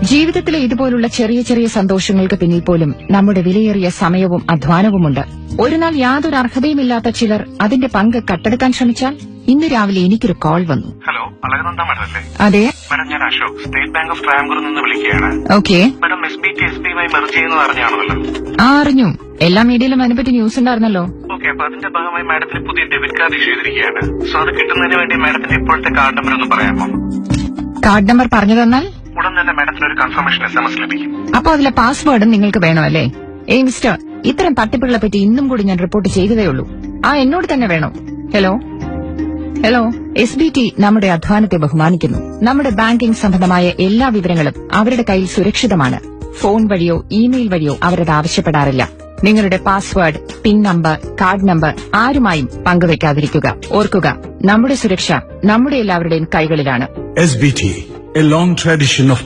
ജീവിതത്തിലെ ഇതുപോലുള്ള ചെറിയ ചെറിയ സന്തോഷങ്ങൾക്ക് പിന്നിൽ പോലും നമ്മുടെ വിലയേറിയ സമയവും അധ്വാനവുമുണ്ട്. ഒരു നാൾ യാതൊരു അർഹതയുമില്ലാത്ത ചിലർ അതിന്റെ പങ്ക് കട്ടെടുക്കാൻ ശ്രമിച്ചാൽ ഇന്ന് രാവിലെ എനിക്കൊരു കോൾ വന്നു. ഹലോ, അളകനന്ദ മാഡം അല്ലേ? അതെ മാഡം, ഞാൻ അശോക്, സ്റ്റേറ്റ് ബാങ്ക് ഓഫ് ട്രയംബൂരിൽ നിന്ന് വിളിക്കുകയാണ്. Okay. Madam, SBT SBI merge ചെയ്യുന്നത് അറിഞ്ഞാണല്ലോ. അറിഞ്ഞു. എല്ലാ മീഡിയയിലും അതിനെപ്പറ്റി ന്യൂസ് ഉണ്ടായിരുന്നല്ലോ. ഓക്കെ, അപ്പൊ അതിന്റെ ഭാഗമായി മാഡത്തിന് പുതിയ ഡെബിറ്റ് കാർഡ് ഇഷ്യൂ ചെയ്തിരിക്കുകയാണ്. സോ അത് കിട്ടുന്നതിന് വേണ്ടി മാഡത്തിന്റെ ഇപ്പോഴത്തെ കാർഡ് നമ്പർ ഒന്ന് പറയാമോ? കാർഡ് നമ്പർ പറഞ്ഞു തന്നാൽ ഉടൻ തന്നെ മാഡത്തിന് ഒരു കൺഫർമേഷൻ SMS ലഭിക്കും. അപ്പൊ അതിലെ പാസ്വേഡും നിങ്ങൾക്ക് വേണമല്ലേ? മിസ്റ്റർ, ഇത്തരം തട്ടിപ്പുകളെ പറ്റി ഇന്നും കൂടി ഞാൻ റിപ്പോർട്ട് ചെയ്തതേ ഉള്ളൂ. എന്നോട് തന്നെ വേണോ? ഹലോ ഹലോ SBT നമ്മുടെ അധ്വാനത്തെ ബഹുമാനിക്കുന്നു. നമ്മുടെ ബാങ്കിംഗ് സംബന്ധമായ എല്ലാ വിവരങ്ങളും അവരുടെ കയ്യിൽ സുരക്ഷിതമാണ്. ഫോൺ വഴിയോ ഇമെയിൽ വഴിയോ അവരത് ആവശ്യപ്പെടാറില്ല. നിങ്ങളുടെ password, pin number, card number ആരുമായും പങ്കുവെക്കാതിരിക്കുക. ഓർക്കുക, നമ്മുടെ സുരക്ഷ നമ്മുടെ എല്ലാവരുടെയും കൈകളിലാണ്. SBT, a long tradition of